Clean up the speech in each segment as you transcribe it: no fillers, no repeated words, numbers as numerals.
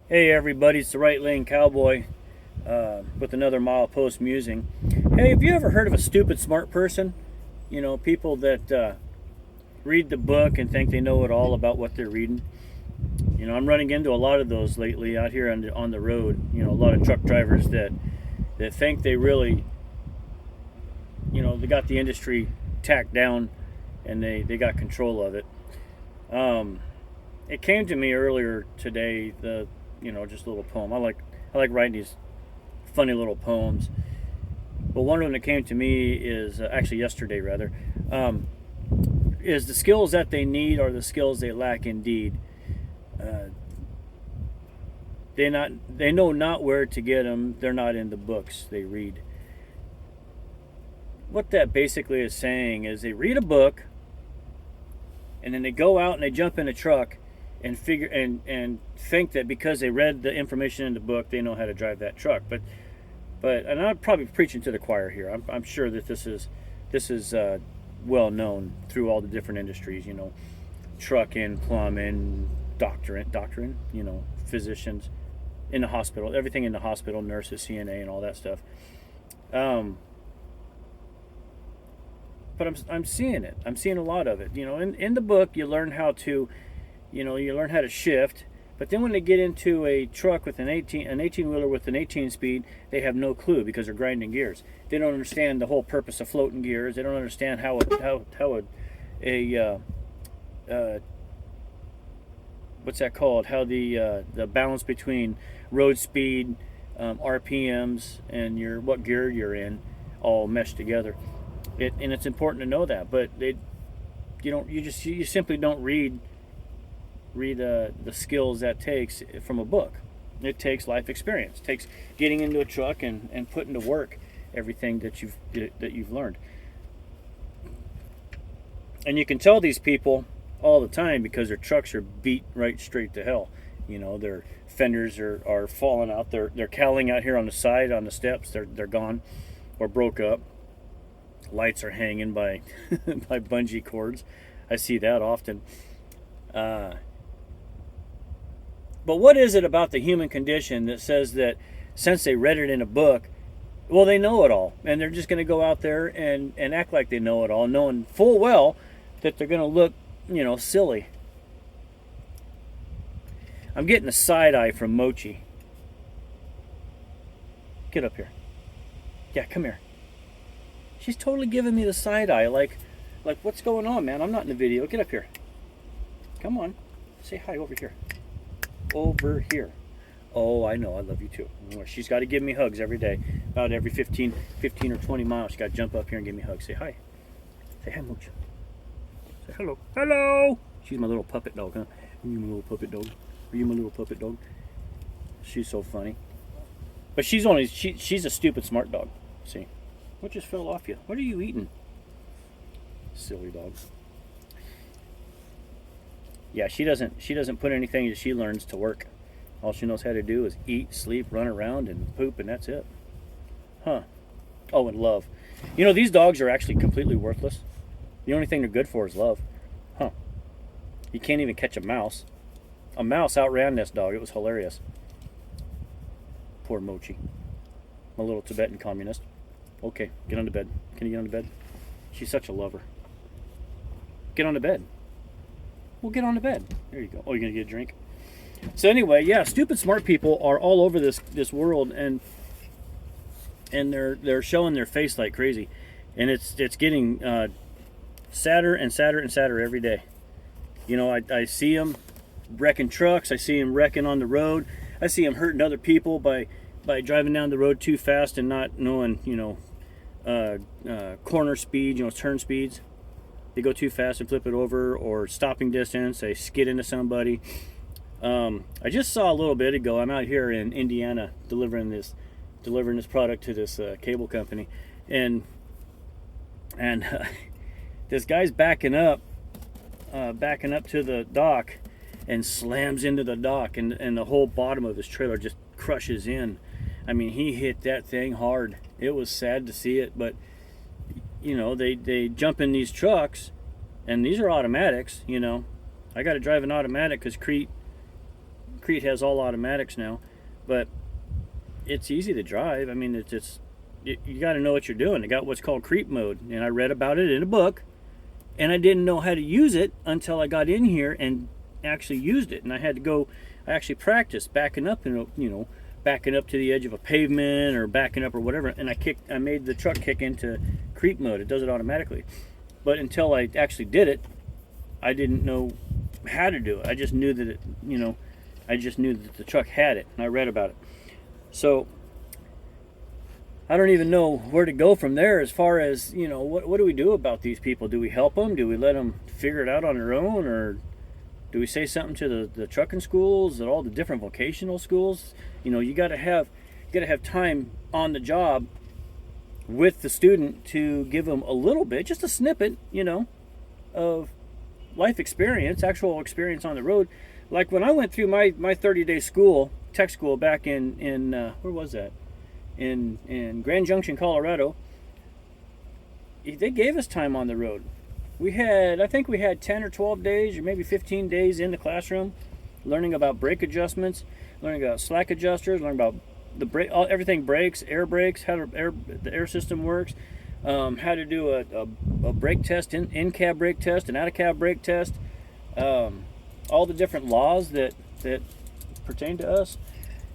Hey everybody, it's the Right Lane Cowboy with another milepost musing. Hey, have you ever heard of a stupid smart person? You know, people that read the book and think they know it all about what they're reading. You know, I'm running into a lot of those lately out here on the road. You know, a lot of truck drivers that think they really, they got the industry tacked down and they got control of it. Um, it came to me earlier today. Just a little poem. I like writing these funny little poems. But one of them that came to me is actually yesterday, rather, um, is the skills that they need are the skills they lack indeed. Uh, they know not where to get them. They're not in the books they read. What that basically is saying is they read a book and then they go out and they jump in a truck and figure and think that because they read the information in the book they know how to drive that truck. But and I'm probably preaching to the choir here. I'm sure that this is well known through all the different industries. Trucking, plumbing, doctoring. Physicians in the hospital, everything in the hospital, nurses, CNA, and all that stuff. Um, but I'm seeing it. I'm seeing a lot of it. In the book you learn how to, you learn how to shift. But then when they get into a truck with an 18 wheeler with an 18 speed, they have no clue because they're grinding gears. They don't understand the whole purpose of floating gears. They don't understand a uh, what's that called? How the balance between road speed, RPMs, and what gear you're in all mesh together. And it's important to know that. But you simply don't read the skills that takes from a book. It takes life experience. It takes getting into a truck and putting to work everything that you've learned. And you can tell these people all the time because their trucks are beat right straight to hell. Their fenders are falling out. They're cowling out here on the side on the steps. They're gone or broke up. Lights are hanging by by bungee cords. I see that often. Uh, But what is it about the human condition that says that since they read it in a book, well, they know it all, and they're just going to go out there and act like they know it all, knowing full well that they're going to look, silly. I'm getting a side eye from Mochi. Get up here. Yeah, come here. She's totally giving me the side eye, like what's going on, man? I'm not in the video. Get up here. Come on, say hi over here. Over here. Oh, I know. I love you too. She's got to give me hugs every day. About every 15 or 20 miles, she's got to jump up here and give me hugs. Say hi. Say hi, Mooch. Say hello. Hello. She's my little puppet dog, huh? Are you my little puppet dog? Are you my little puppet dog? She's so funny. But she's a stupid smart dog. See? What just fell off you? What are you eating? Silly dog. Yeah, she doesn't put anything that she learns to work. All she knows how to do is eat, sleep, run around, and poop, and that's it. Huh. Oh, and love. These dogs are actually completely worthless. The only thing they're good for is love. Huh. You can't even catch a mouse. A mouse outran this dog. It was hilarious. Poor Mochi. My little Tibetan communist. Okay, get on the bed. Can you get on the bed? She's such a lover. Get on the bed. Well, get on the bed. There you go. Oh, you're going to get a drink? So anyway, yeah, stupid smart people are all over this world, and they're showing their face like crazy, and it's getting sadder and sadder and sadder every day. I see them wrecking trucks. I see them wrecking on the road. I see them hurting other people by driving down the road too fast and not knowing corner speed, turn speeds. They go too fast and flip it over, or stopping distance. They skid into somebody. I just saw a little bit ago. I'm out here in Indiana delivering this product to this cable company, and this guy's backing up to the dock, and slams into the dock, and the whole bottom of his trailer just crushes in. I mean, he hit that thing hard. It was sad to see it, but they jump in these trucks, and these are automatics. I got to drive an automatic because Crete Crete has all automatics now, but it's easy to drive. I mean, you got to know what you're doing. They got what's called creep mode, and I read about it in a book, and I didn't know how to use it until I got in here and actually used it. And I actually practiced backing up, backing up to the edge of a pavement or backing up or whatever, and I made the truck kick into creep mode. It does it automatically. But until I actually did it, I didn't know how to do it. I just knew that the truck had it, and I read about it. So I don't even know where to go from there as far as, what do we do about these people? Do we help them? Do we let them figure it out on their own? Or do we say something to the trucking schools and all the different vocational schools? You got to have time on the job with the student to give them a little bit, just a snippet, of life experience, actual experience on the road. Like when I went through my 30-day tech school back in where was that? In Grand Junction, Colorado. They gave us time on the road. I think we had 10 or 12 days or maybe 15 days in the classroom learning about brake adjustments, learning about slack adjusters, learning about everything brakes, air brakes, how the air system works, how to do a brake test, in-cab brake test, an out-of-cab brake test, all the different laws that pertain to us.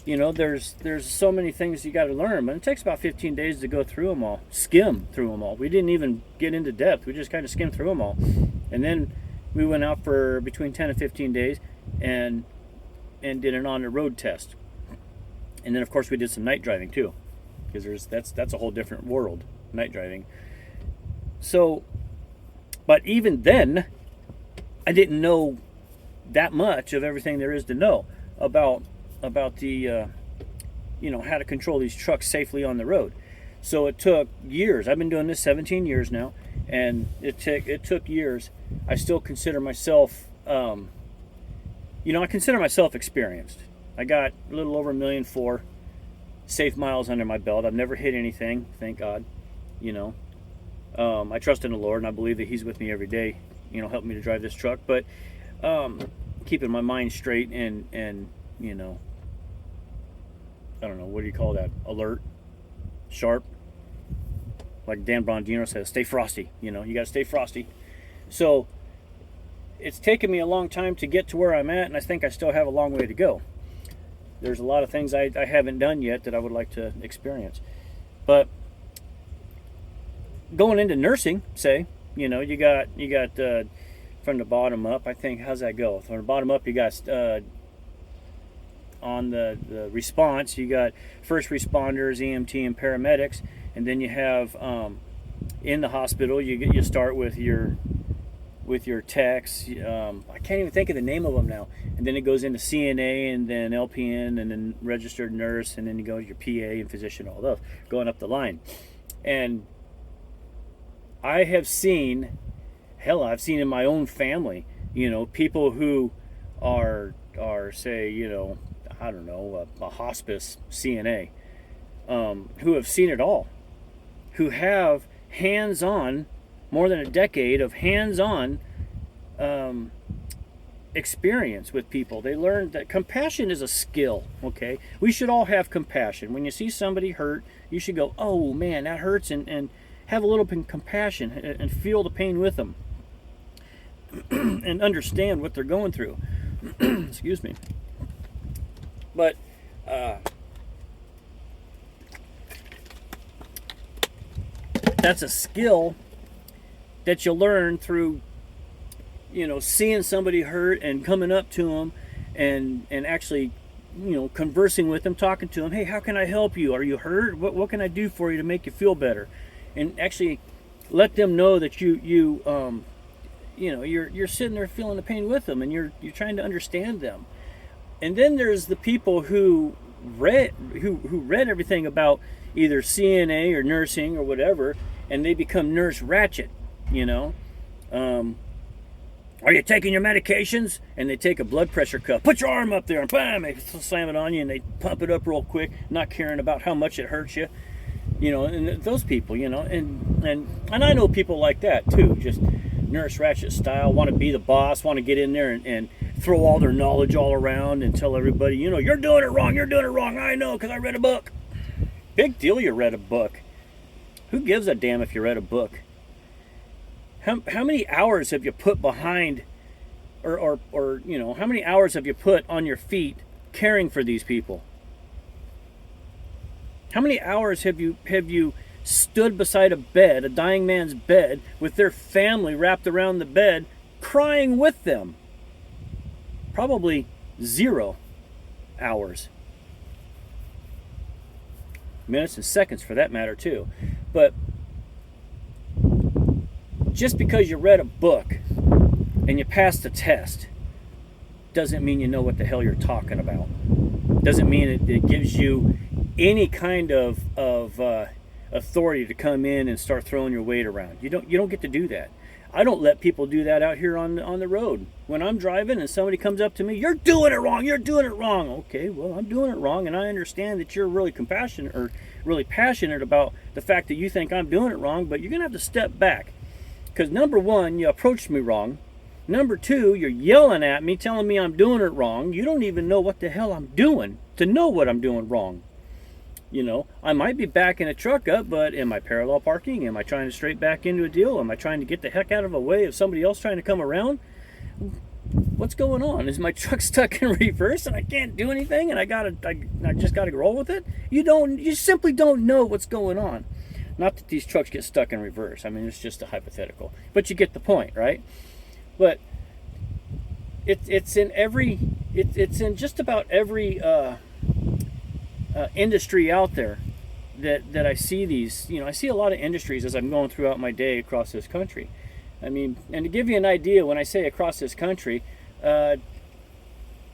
There's so many things you got to learn, but it takes about 15 days to go through them all, skim through them all. We didn't even get into depth. We just kind of skimmed through them all. And then we went out for between 10 and 15 days and did an on-the-road test. And then, of course, we did some night driving, too, because that's a whole different world, night driving. So, but even then, I didn't know that much of everything there is to know about the how to control these trucks safely on the road. So it took years. I've been doing this 17 years now, and it took years. I still consider myself I consider myself experienced. I got a little over 1.4 million safe miles under my belt. I've never hit anything, thank God. I trust in the Lord, and I believe that He's with me every day, helping me to drive this truck. But keeping my mind straight and I don't know, what do you call that? Alert, sharp. Like Dan Bondino says, stay frosty. You got to stay frosty. So it's taken me a long time to get to where I'm at, and I think I still have a long way to go. There's a lot of things I haven't done yet that I would like to experience. But going into nursing, say, you got from the bottom up, I think, how's that go? From the bottom up, you got on the response, you got first responders, EMT, and paramedics, and then you have in the hospital, you start with your techs. I can't even think of the name of them now. And then it goes into CNA, and then LPN, and then registered nurse, and then you go to your PA and physician, all those going up the line. And I have seen, I've seen in my own family, people who are say, I don't know, a hospice CNA, who have seen it all, who have hands-on, more than a decade of hands-on experience with people. They learned that compassion is a skill, okay? We should all have compassion. When you see somebody hurt, you should go, oh man, that hurts, and have a little compassion and feel the pain with them and understand what they're going through. Excuse me. But that's a skill that you learn through, seeing somebody hurt and coming up to them and actually, conversing with them, talking to them. Hey, how can I help you? Are you hurt? What can I do for you to make you feel better? And actually let them know that you're sitting there feeling the pain with them, and you're trying to understand them. And then there's the people who read everything about either CNA or nursing or whatever, and they become nurse ratchet. Are you taking your medications? And they take a blood pressure cuff. Put your arm up there, and bam, they slam it on you, and they pump it up real quick, not caring about how much it hurts you. And those people, and I know people like that too, just nurse ratchet style, want to be the boss, want to get in there and throw all their knowledge all around and tell everybody, you're doing it wrong, I know because I read a book. Big deal you read a book. Who gives a damn if you read a book? How many hours have you put behind, or how many hours have you put on your feet caring for these people? How many hours have you stood beside a bed, a dying man's bed, with their family wrapped around the bed, crying with them? Probably 0 hours. Minutes and seconds for that matter too. But just because you read a book and you passed a test doesn't mean you know what the hell you're talking about. Doesn't mean it gives you any kind of authority to come in and start throwing your weight around. You don't get to do that. I don't let people do that out here on the road. When I'm driving and somebody comes up to me, you're doing it wrong. Okay, well, I'm doing it wrong, and I understand that you're really compassionate or really passionate about the fact that you think I'm doing it wrong, but you're gonna have to step back. Because number one, you approached me wrong. Number two, you're yelling at me, telling me I'm doing it wrong. You don't even know what the hell I'm doing to know what I'm doing wrong. I might be backing a truck up, but am I parallel parking? Am I trying to straight back into a deal? Am I trying to get the heck out of a way of somebody else trying to come around? What's going on? Is my truck stuck in reverse and I can't do anything and I just gotta roll with it? You simply don't know what's going on. Not that these trucks get stuck in reverse. I mean, it's just a hypothetical. But you get the point, right? But it's in just about every industry out there that I see these. I see a lot of industries as I'm going throughout my day across this country. I mean, and to give you an idea, when I say across this country, what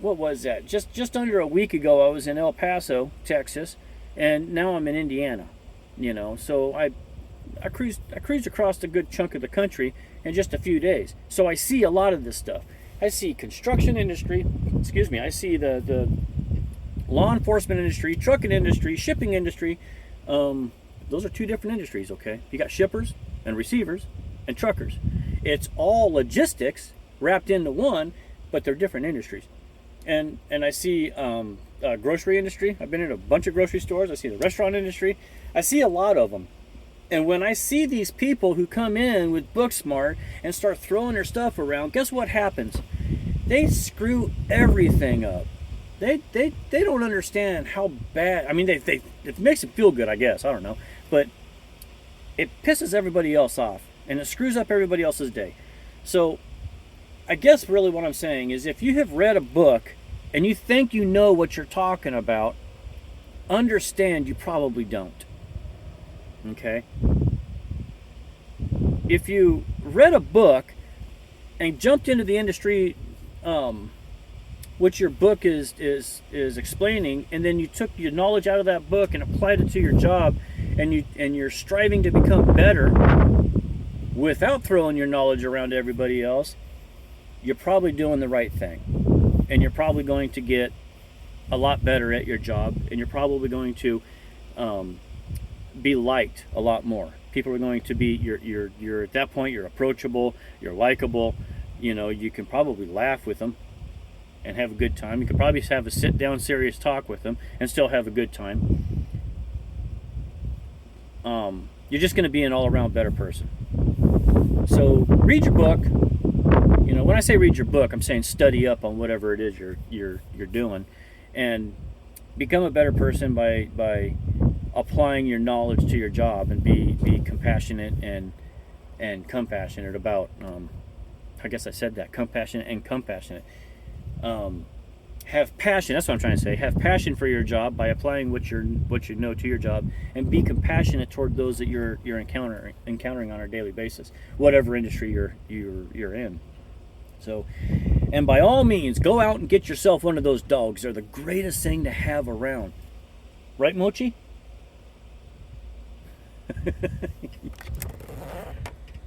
was that? Just under a week ago, I was in El Paso, Texas, and now I'm in Indiana. So I cruised across a good chunk of the country in just a few days. So I see a lot of this stuff. I see construction industry. I see the law enforcement industry, trucking industry, shipping industry. Those are 2 different industries. Okay, you got shippers and receivers and truckers. It's all logistics wrapped into one, but they're different industries. And I see grocery industry. I've been in a bunch of grocery stores. I see the restaurant industry. I see a lot of them. And when I see these people who come in with Booksmart and start throwing their stuff around, guess what happens? They screw everything up. They don't understand how bad. I mean, it makes them feel good, I guess. I don't know, but it pisses everybody else off and it screws up everybody else's day. So I guess really what I'm saying is, if you have read a book and you think you know what you're talking about, understand you probably don't. Okay? If you read a book and jumped into the industry which your book is explaining, and then you took your knowledge out of that book and applied it to your job, and you're striving to become better without throwing your knowledge around to everybody else, you're probably doing the right thing, and you're probably going to get a lot better at your job, and you're probably going to be liked a lot more. People are going to be you're at that point, you're approachable, you're likable. You can probably laugh with them and have a good time. You could probably have a sit down serious talk with them and still have a good time. You're just going to be an all around better person. So read your book. When I say read your book, I'm saying study up on whatever it is you're doing, and become a better person by applying your knowledge to your job, and be compassionate and compassionate about. I guess I said that, compassionate and compassionate. Have passion. That's what I'm trying to say. Have passion for your job by applying what you know to your job, and be compassionate toward those that you're encountering on a daily basis, whatever industry you're in. So, and by all means, go out and get yourself one of those dogs. They're the greatest thing to have around. Right, Mochi?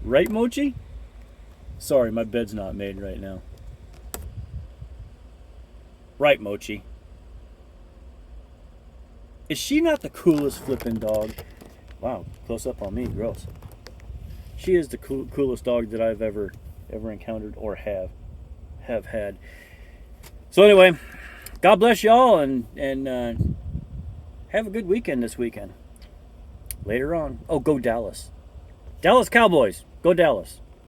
Right, Mochi? Sorry, my bed's not made right now. Right, Mochi. Is she not the coolest flipping dog? Wow, close up on me, gross. She is the coolest dog that I've ever encountered or have had. So anyway, God bless y'all, and have a good weekend this weekend. Later on. Oh, go Dallas. Dallas Cowboys. Go Dallas.